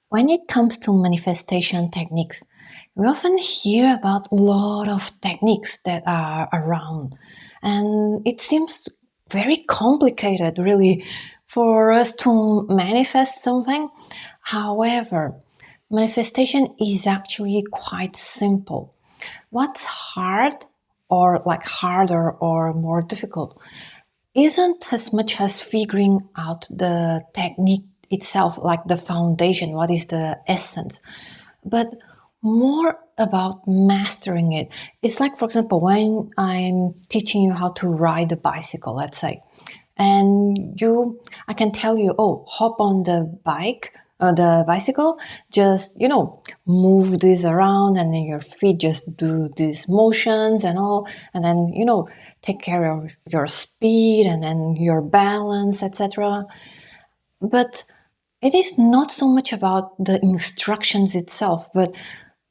When it comes to manifestation techniques, we often hear about a lot of techniques that are around, and it seems very complicated, really, for us to manifest something. However, manifestation is actually quite simple. What's hard, or like harder or more difficult, isn't as much as figuring out the technique itself, like the foundation, what is the essence, but more about mastering it. It's like, for example, when I'm teaching you how to ride a bicycle, let's say, and I can tell you, oh, hop on the bicycle, just, move this around, and then your feet just do these motions and all, and then, take care of your speed and then your balance, etc. But it is not so much about the instructions itself, but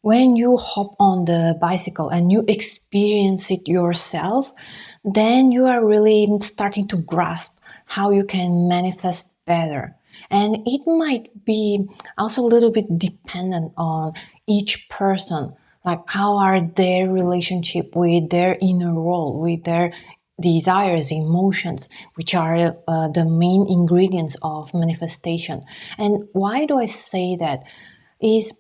when you hop on the bicycle and you experience it yourself, then you are really starting to grasp how you can manifest better. And it might be also a little bit dependent on each person, like how are their relationship with their inner world, with their desires, emotions, which are the main ingredients of manifestation. And why do I say that? Is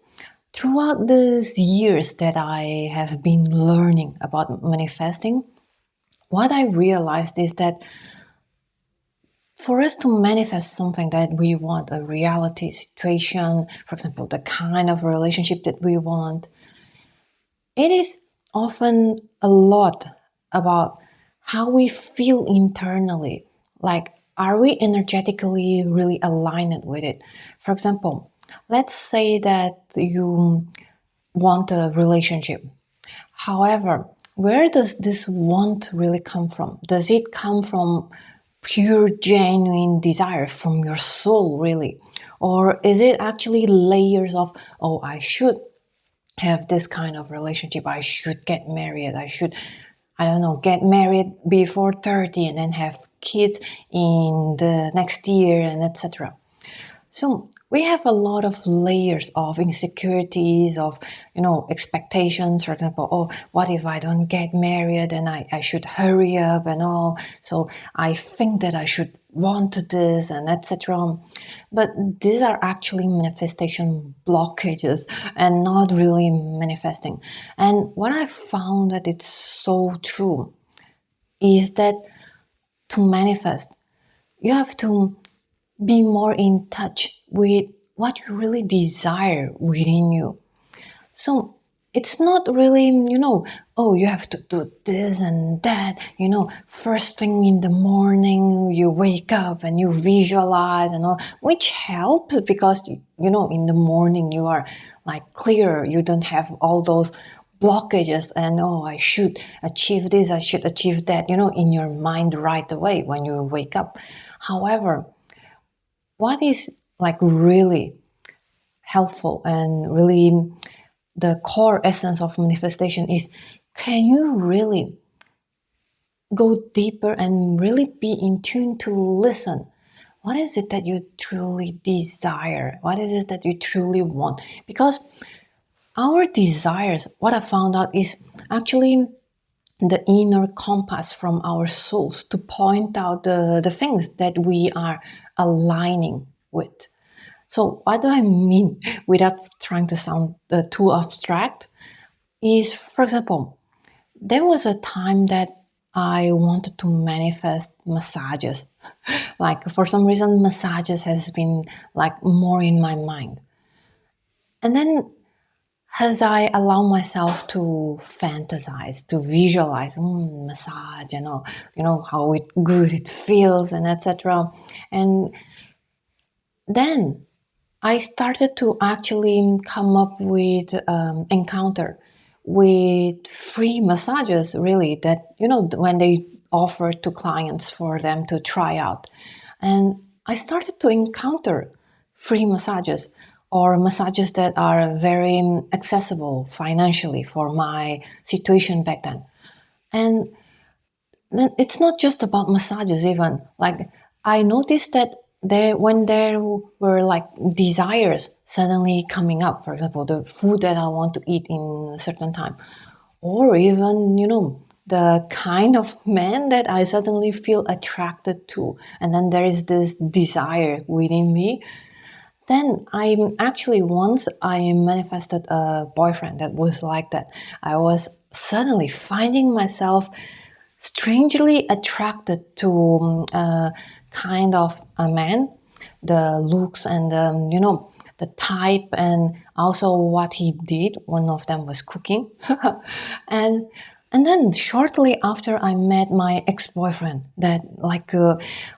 throughout these years that I have been learning about manifesting, what I realized is that for us to manifest something that we want, a reality situation, for example, the kind of relationship that we want, it is often a lot about how we feel internally. Like, are we energetically really aligned with it? For example, let's say that you want a relationship. However, where does this want really come from? Does it come from pure, genuine desire from your soul, really? Or is it actually layers of, oh, I should have this kind of relationship, I should get married, I should, I don't know, get married before 30 and then have kids in the next year, and etc. So we have a lot of layers of insecurities, of, expectations. For example, oh, what if I don't get married and I should hurry up and all. So I think that I should want this and etc. But these are actually manifestation blockages and not really manifesting. And what I found that it's so true is that to manifest, you have to be more in touch with what you really desire within you. So it's not really, oh, you have to do this and that, first thing in the morning, you wake up and you visualize and all, which helps because, in the morning you are like clear, you don't have all those blockages and, oh, I should achieve this, I should achieve that, in your mind right away when you wake up. However, what is like really helpful and really the core essence of manifestation is, can you really go deeper and really be in tune to listen? What is it that you truly desire? What is it that you truly want? Because our desires, what I found out, is actually the inner compass from our souls to point out the things that we are aligning with. So what do I mean without trying to sound too abstract? Is, for example, there was a time that I wanted to manifest massages. Like, for some reason, massages has been like more in my mind. And then as I allow myself to fantasize, to visualize, massage, how good it feels, and etc. And then I started to actually come up with encounter with free massages, really, that, when they offer to clients for them to try out. And I started to encounter free massages or massages that are very accessible financially for my situation back then. And then it's not just about massages, even. Like, I noticed that when there were like desires suddenly coming up, for example, the food that I want to eat in a certain time, or even, the kind of man that I suddenly feel attracted to, and then there is this desire within me. Then once I manifested a boyfriend that was like that. I was suddenly finding myself strangely attracted to a kind of a man, the looks and the type, and also what he did. One of them was cooking, and then shortly after I met my ex-boyfriend, that like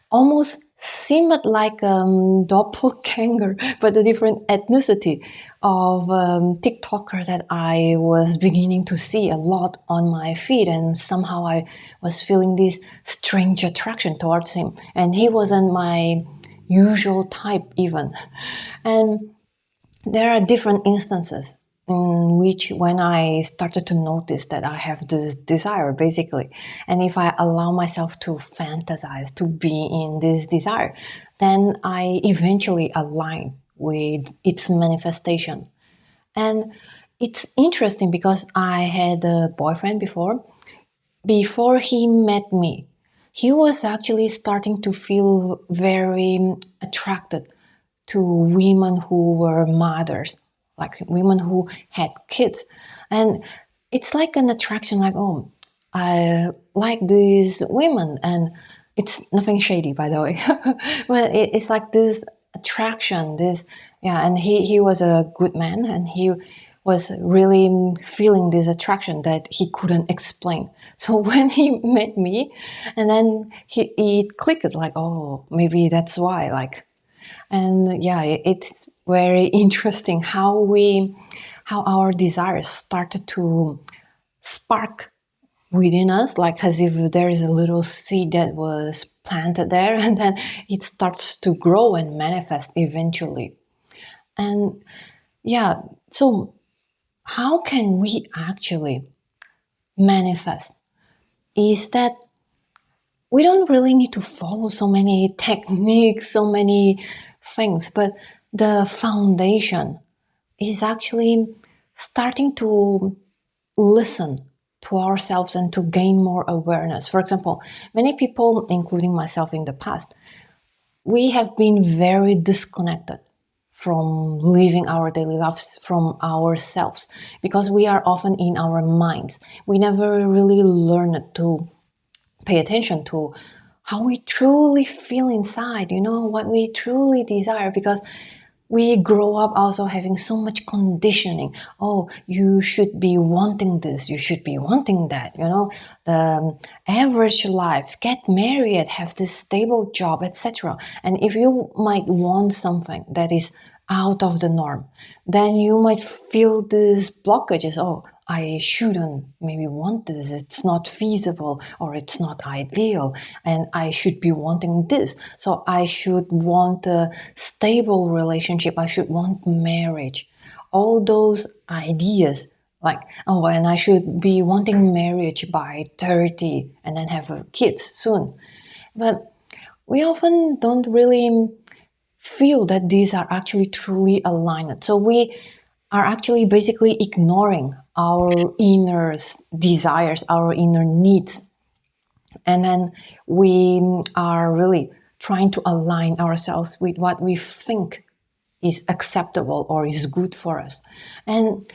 almost seemed like doppelganger, but a different ethnicity of TikToker that I was beginning to see a lot on my feed, and somehow I was feeling this strange attraction towards him, and he wasn't my usual type even. And there are different instances in which when I started to notice that I have this desire basically, and if I allow myself to fantasize, to be in this desire, then I eventually align with its manifestation. And it's interesting because I had a boyfriend before he met me. He was actually starting to feel very attracted to women who were mothers, like women who had kids. And it's like an attraction, like, oh, I like these women. And it's nothing shady, by the way. But it's like this attraction, yeah. And he was a good man, and he was really feeling this attraction that he couldn't explain. So when he met me, and then he clicked, like, oh, maybe that's why, like. And yeah, it's very interesting how our desires started to spark within us, like as if there is a little seed that was planted there, and then it starts to grow and manifest eventually. And yeah, so how can we actually manifest? Is that we don't really need to follow so many techniques, so many things, but the foundation is actually starting to listen to ourselves and to gain more awareness. For example, many people, including myself in the past, we have been very disconnected from living our daily lives, from ourselves, because we are often in our minds. We never really learned to pay attention to how we truly feel inside, what we truly desire, because we grow up also having so much conditioning. Oh, you should be wanting this, you should be wanting that, the average life, get married, have this stable job, etc. And if you might want something that is out of the norm, then you might feel these blockages. Oh, I shouldn't maybe want this, it's not feasible, or it's not ideal, and I should be wanting this. So I should want a stable relationship, I should want marriage. All those ideas, like, oh, and I should be wanting marriage by 30 and then have kids soon. But we often don't really feel that these are actually truly aligned. So we are actually basically ignoring our inner desires, our inner needs. And then we are really trying to align ourselves with what we think is acceptable or is good for us. And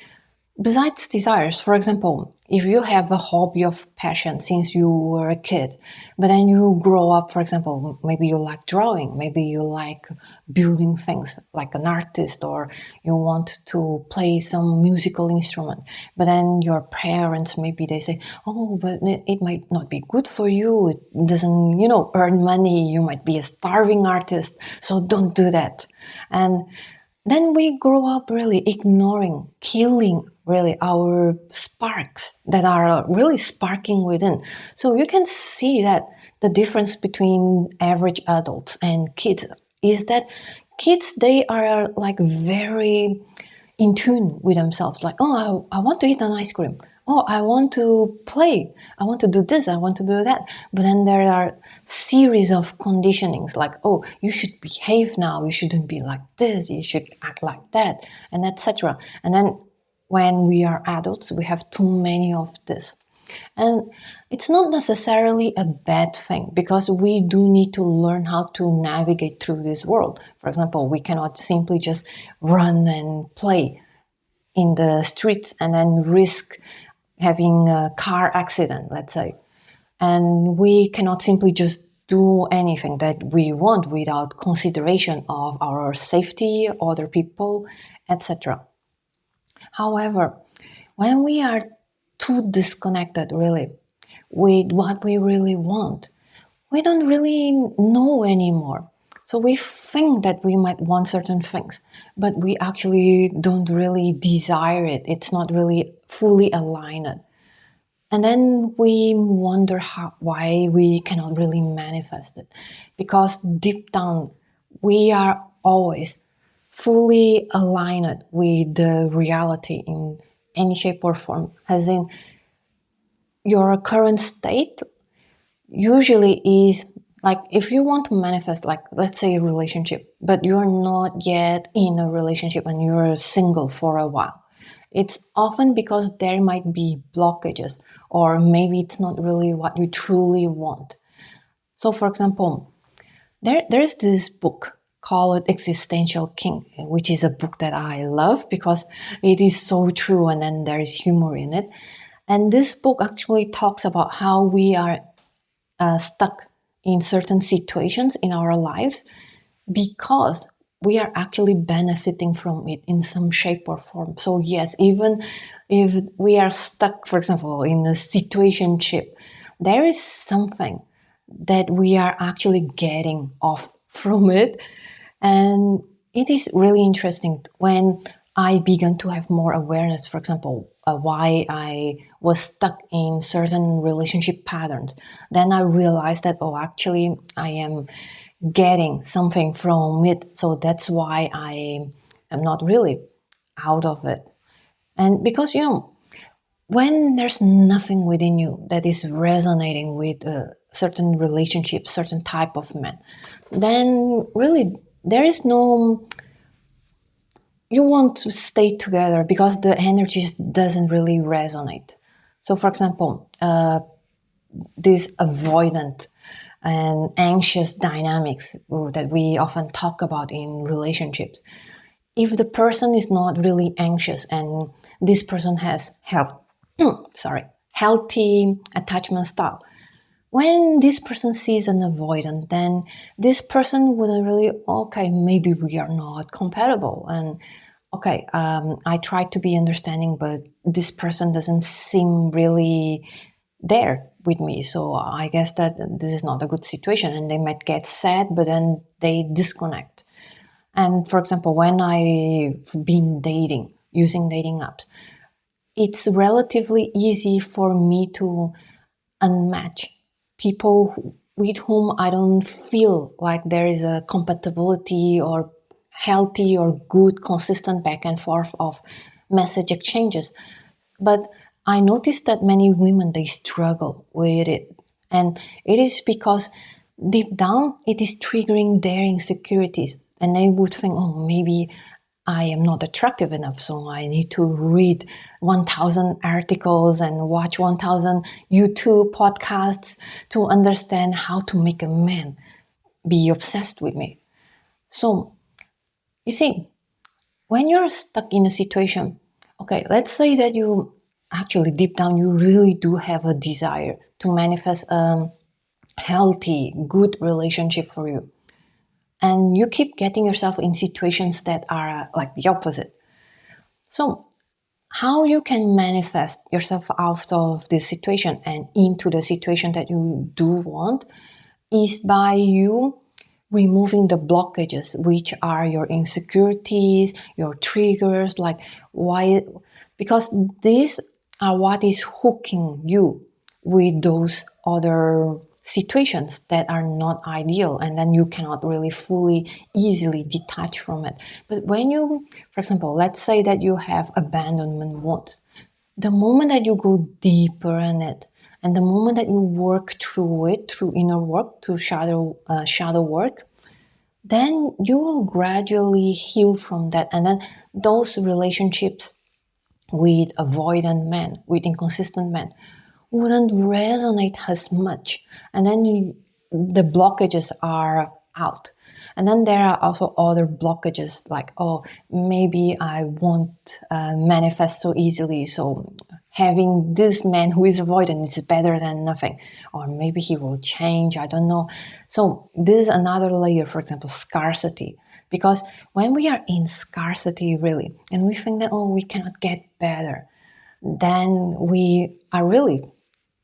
besides desires, for example, if you have a hobby of passion since you were a kid, but then you grow up, for example, maybe you like drawing, maybe you like building things like an artist, or you want to play some musical instrument, but then your parents, maybe they say, oh, but it might not be good for you, it doesn't, earn money, you might be a starving artist, so don't do that. And then we grow up really ignoring, killing really our sparks that are really sparking within. So you can see that the difference between average adults and kids is that kids, they are like very in tune with themselves. Like, oh, I want to eat an ice cream. oh, I want to play, I want to do this, I want to do that. But then there are series of conditionings like, oh, you should behave now, you shouldn't be like this, you should act like that, and etc. And then when we are adults, we have too many of this. And it's not necessarily a bad thing because we do need to learn how to navigate through this world. For example, we cannot simply just run and play in the streets and then risk having a car accident, let's say. And we cannot simply just do anything that we want without consideration of our safety, other people, etc. However, when we are too disconnected really with what we really want, we don't really know anymore. So we think that we might want certain things, but we actually don't really desire it. It's not really fully aligned. And then we wonder why we cannot really manifest it. Because deep down, we are always fully aligned with the reality in any shape or form. As in, your current state usually is like if you want to manifest, like let's say a relationship, but you're not yet in a relationship and you're single for a while, it's often because there might be blockages, or maybe it's not really what you truly want. So for example, there's this book called Existential King, which is a book that I love because it is so true and then there is humor in it. And this book actually talks about how we are stuck in certain situations in our lives because we are actually benefiting from it in some shape or form. So yes, even if we are stuck, for example, in a situationship, there is something that we are actually getting off from it. And it is really interesting when I began to have more awareness, for example, why I was stuck in certain relationship patterns. Then I realized that, oh, actually, I am getting something from it. So that's why I am not really out of it. And because, when there's nothing within you that is resonating with a certain relationship, certain type of man, then really there is no, you want to stay together because the energy doesn't really resonate. So for example, this avoidant and anxious dynamics that we often talk about in relationships, if the person is not really anxious and this person has healthy attachment style, when this person sees an avoidant, then this person wouldn't really, okay, maybe we are not compatible. And okay, I try to be understanding, but this person doesn't seem really there with me. So I guess that this is not a good situation. And they might get sad, but then they disconnect. And for example, when I've been dating, using dating apps, it's relatively easy for me to unmatch people with whom I don't feel like there is a compatibility or healthy or good, consistent back and forth of message exchanges. But I noticed that many women, they struggle with it. And it is because deep down, it is triggering their insecurities. And they would think, oh, maybe I am not attractive enough, so I need to read 1,000 articles and watch 1,000 YouTube podcasts to understand how to make a man be obsessed with me. So, you see, when you're stuck in a situation, okay, let's say that you actually deep down you really do have a desire to manifest a healthy, good relationship for you. And you keep getting yourself in situations that are like the opposite. So, how you can manifest yourself out of this situation and into the situation that you do want is by you removing the blockages, which are your insecurities, your triggers, like why, because these are what is hooking you with those other situations that are not ideal, and then you cannot really fully easily detach from it. But when you, for example, let's say that you have abandonment wounds, the moment that you go deeper in it, and the moment that you work through it, through inner work, through shadow work, then you will gradually heal from that. And then those relationships with avoidant men, with inconsistent men, wouldn't resonate as much. And then the blockages are out. And then there are also other blockages like, oh, maybe I won't manifest so easily. So having this man who is avoidant is better than nothing. Or maybe he will change, I don't know. So this is another layer, for example, scarcity. Because when we are in scarcity, really, and we think that, oh, we cannot get better, then we are really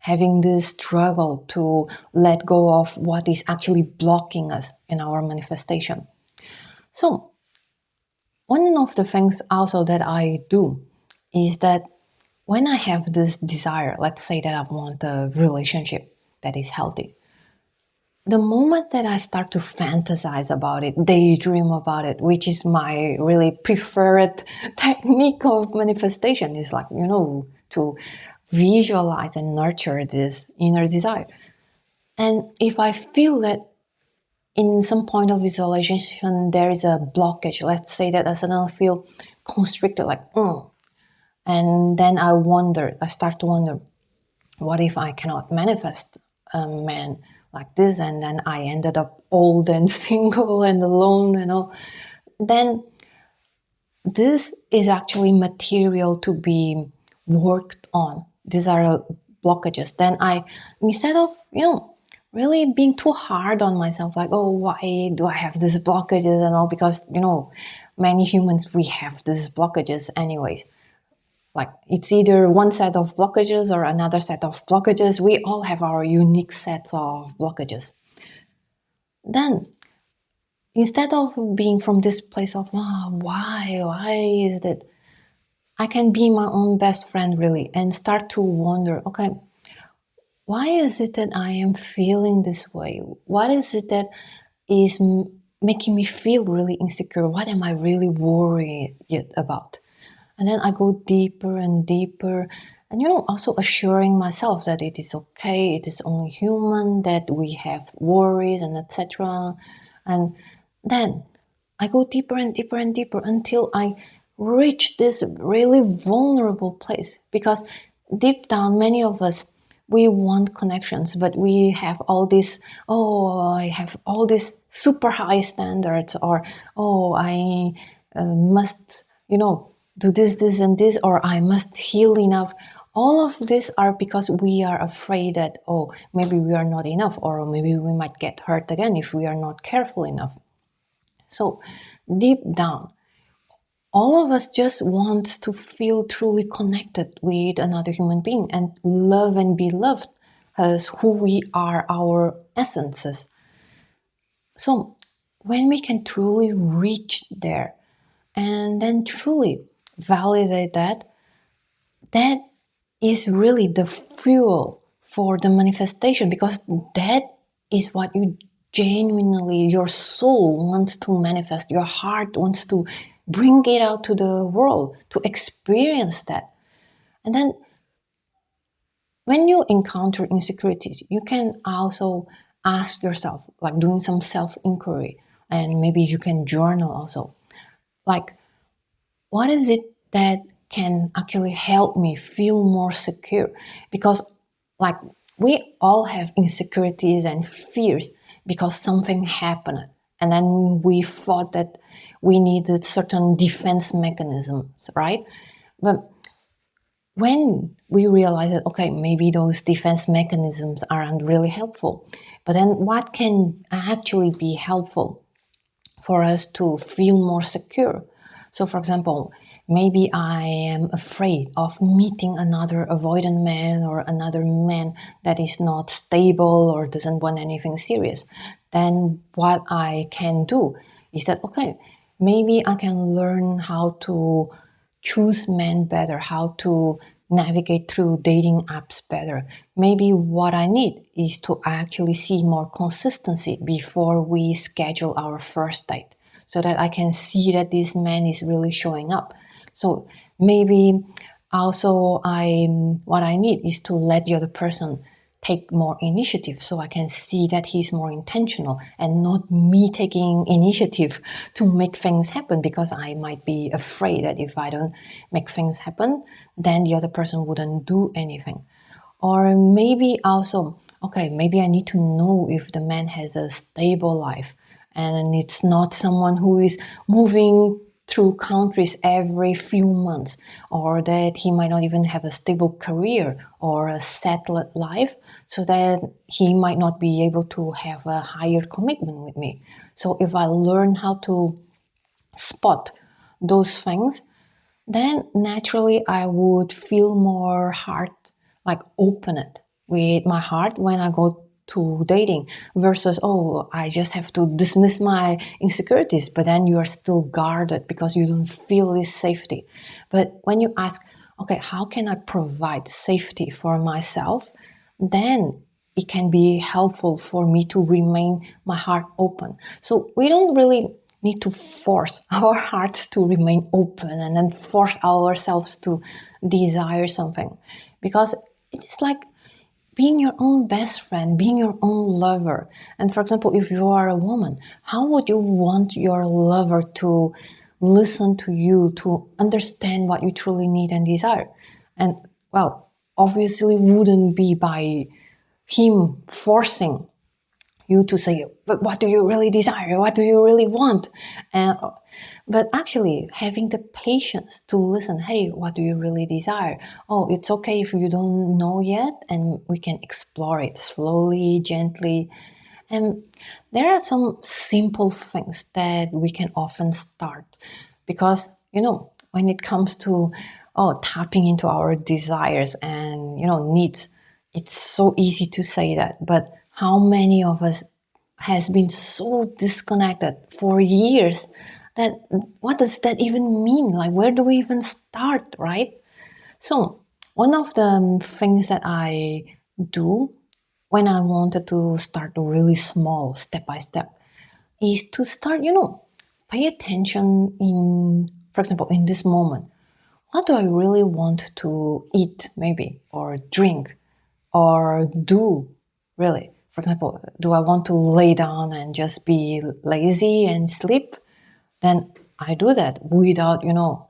having this struggle to let go of what is actually blocking us in our manifestation. So, one of the things also that I do is that when I have this desire, let's say that I want a relationship that is healthy, the moment that I start to fantasize about it, daydream about it, which is my really preferred technique of manifestation, is like, to visualize and nurture this inner desire. And if I feel that in some point of visualization there is a blockage, let's say that I suddenly feel constricted, like, and then I start to wonder, what if I cannot manifest a man like this, and then I ended up old and single and alone, then this is actually material to be worked on. These are blockages. Then instead of, really being too hard on myself, like, oh, why do I have these blockages and all? Because, many humans, we have these blockages anyways. Like, it's either one set of blockages or another set of blockages. We all have our unique sets of blockages. Then, instead of being from this place of, why is that, I can be my own best friend, really, and start to wonder, okay, why is it that I am feeling this way? What is it that is making me feel really insecure? What am I really worried about? And then I go deeper and deeper, and also assuring myself that it is okay, it is only human, that we have worries and etc. And then I go deeper and deeper and deeper until I reach this really vulnerable place. Because deep down, many of us, we want connections, but we have all this, oh, I have all these super high standards, or, oh, I must, do this, and this, or I must heal enough. All of these are because we are afraid that, oh, maybe we are not enough, or maybe we might get hurt again if we are not careful enough. So deep down, all of us just want to feel truly connected with another human being and love and be loved as who we are, our essences. So when we can truly reach there and then truly validate that, that is really the fuel for the manifestation, because that is what you genuinely, your soul wants to manifest, your heart wants to bring it out to the world, to experience that. And then when you encounter insecurities, you can also ask yourself, like doing some self-inquiry, and maybe you can journal also, like, what is it that can actually help me feel more secure? Because, like, we all have insecurities and fears because something happened, and then we thought that we needed certain defense mechanisms, right? But when we realize that, okay, maybe those defense mechanisms aren't really helpful, but then what can actually be helpful for us to feel more secure? So, for example, maybe I am afraid of meeting another avoidant man, or another man that is not stable or doesn't want anything serious. Then what I can do is that, okay, maybe I can learn how to choose men better, how to navigate through dating apps better. Maybe what I need is to actually see more consistency before we schedule our first date, so that I can see that this man is really showing up. So maybe Also, what I need is to let the other person take more initiative so I can see that he's more intentional and not me taking initiative to make things happen, because I might be afraid that if I don't make things happen, then the other person wouldn't do anything. Or maybe also, okay, maybe I need to know if the man has a stable life and it's not someone who is moving through countries every few months, or that he might not even have a stable career or a settled life, so that he might not be able to have a higher commitment with me. So if I learn how to spot those things, then naturally I would feel more heart, like open it with my heart when I go to dating, versus, oh, I just have to dismiss my insecurities, but then you are still guarded because you don't feel this safety. But when you ask, okay, how can I provide safety for myself, then it can be helpful for me to remain my heart open. So we don't really need to force our hearts to remain open and then force ourselves to desire something, because it's like being your own best friend, being your own lover. And for example, if you are a woman, how would you want your lover to listen to you, to understand what you truly need and desire? And well, obviously wouldn't be by him forcing you to say, but what do you really desire? What do you really want? Uh, but actually having the patience to listen, hey, what do you really desire? Oh, it's okay if you don't know yet, and we can explore it slowly, gently. And there are some simple things that we can often start, because, when it comes to, tapping into our desires and, needs, it's so easy to say that, but how many of us has been so disconnected for years that what does that even mean? Like, where do we even start, right? So one of the things that I do when I wanted to start really small, step by step, is to start, pay attention in, for example, in this moment. What do I really want to eat, maybe, or drink, or do, really? For example, do I want to lay down and just be lazy and sleep? Then I do that without,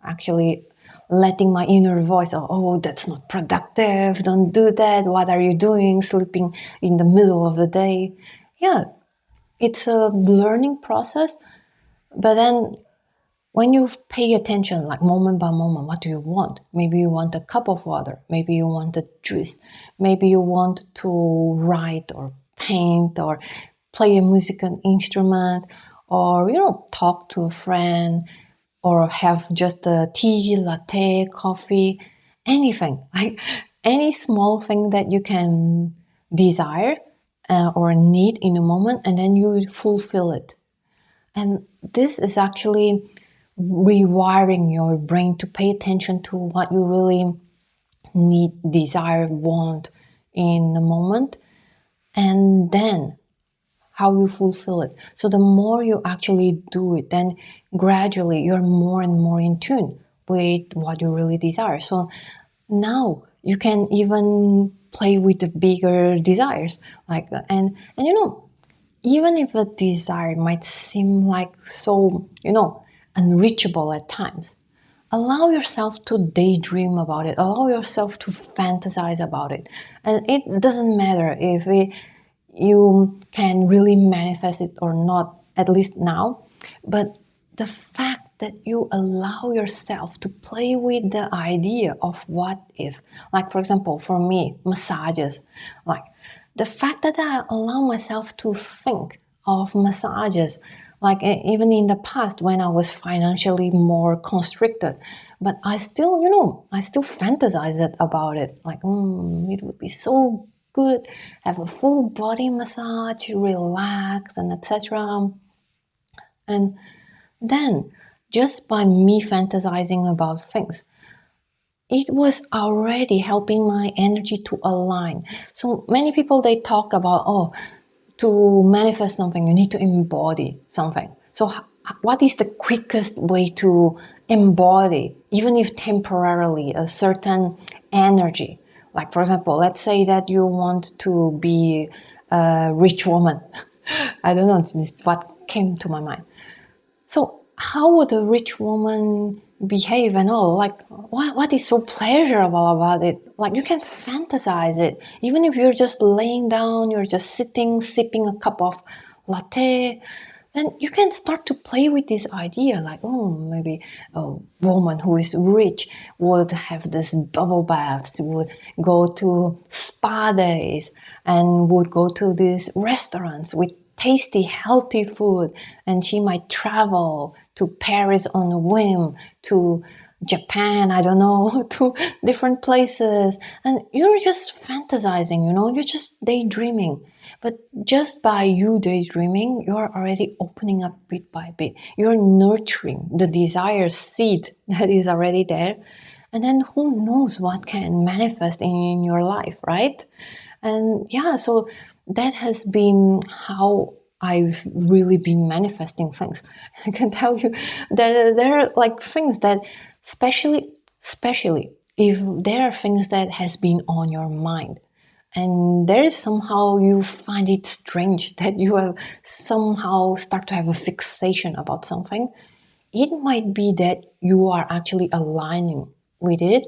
actually letting my inner voice, oh, that's not productive, don't do that, what are you doing, sleeping in the middle of the day? Yeah, it's a learning process, but then when you pay attention, like moment by moment, what do you want? Maybe you want a cup of water, maybe you want a juice, maybe you want to write or paint or play a musical instrument, or talk to a friend, or have just a tea, latte, coffee, anything, like any small thing that you can desire or need in a moment, and then you fulfill it. And this is actually rewiring your brain to pay attention to what you really need, desire, want in the moment, and then how you fulfill it. So the more you actually do it, then gradually you're more and more in tune with what you really desire. So now you can even play with the bigger desires, like, and even if a desire might seem like so, unreachable at times, allow yourself to daydream about it, allow yourself to fantasize about it. And it doesn't matter if you can really manifest it or not, at least now, but the fact that you allow yourself to play with the idea of what if, like, for example, for me, massages, like the fact that I allow myself to think of massages, like even in the past when I was financially more constricted, but I still, I still fantasize about it, like, it would be so good, have a full body massage, relax, and etc. And then, just by me fantasizing about things, it was already helping my energy to align. So many people, they talk about, to manifest something, you need to embody something. So what is the quickest way to embody, even if temporarily, a certain energy? Like, for example, let's say that you want to be a rich woman. I don't know, it's what came to my mind. So how would a rich woman behave and all? Like, what is so pleasurable about it? Like, you can fantasize it. Even if you're just laying down, you're just sitting, sipping a cup of latte, then you can start to play with this idea. Like, oh, maybe a woman who is rich would have this bubble baths, would go to spa days, and would go to these restaurants with tasty, healthy food, and she might travel to Paris on a whim, to Japan, I don't know, to different places. And you're just fantasizing, you're just daydreaming. But just by you daydreaming, you're already opening up bit by bit. You're nurturing the desire seed that is already there. And then who knows what can manifest in your life, right? And yeah, so that has been how I've really been manifesting things. I can tell you that there are like things that, especially if there are things that has been on your mind, and there is somehow you find it strange that you have somehow start to have a fixation about something, it might be that you are actually aligning with it,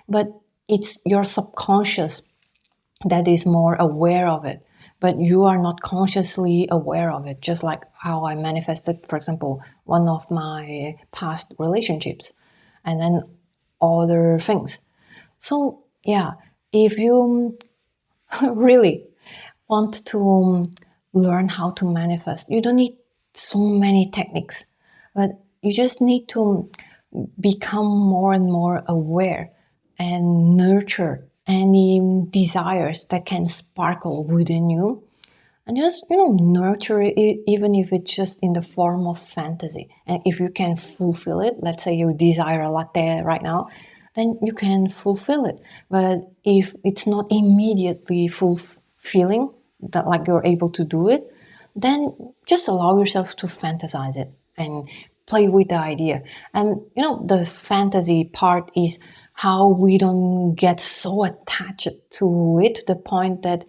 but it's your subconscious that is more aware of it, but you are not consciously aware of it. Just like how I manifested, for example, one of my past relationships, and then other things. So yeah, if you really want to learn how to manifest, you don't need so many techniques, but you just need to become more and more aware and nurture any desires that can sparkle within you, and just nurture it, even if it's just in the form of fantasy. And if you can fulfill it, let's say you desire a latte right now, then you can fulfill it. But if it's not immediately fulfilling, that like you're able to do it, then just allow yourself to fantasize it and play with the idea. And the fantasy part is how we don't get so attached to it to the point that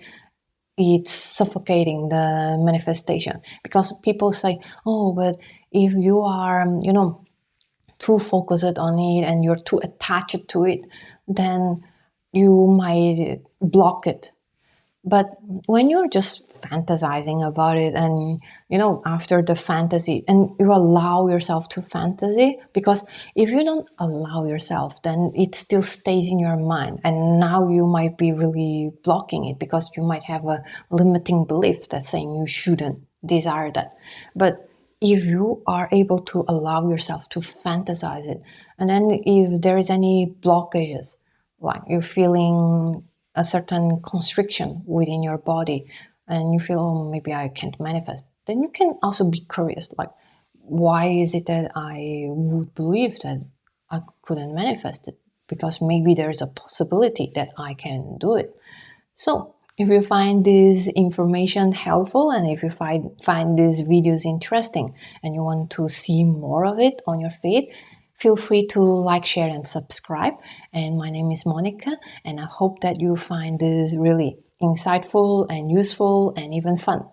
it's suffocating the manifestation. Because people say, oh, but if you are too focused on it and you're too attached to it, then you might block it. But when you're just fantasizing about it, and after the fantasy, and you allow yourself to fantasy, because if you don't allow yourself, then it still stays in your mind, and now you might be really blocking it because you might have a limiting belief that's saying you shouldn't desire that. But if you are able to allow yourself to fantasize it, and then if there is any blockages, like you're feeling a certain constriction within your body, and you feel, oh, maybe I can't manifest, then you can also be curious, like, why is it that I would believe that I couldn't manifest it? Because maybe there's a possibility that I can do it. So if you find this information helpful, and if you find these videos interesting and you want to see more of it on your feed, feel free to like, share, and subscribe. And my name is Monica, and I hope that you find this really insightful and useful and even fun.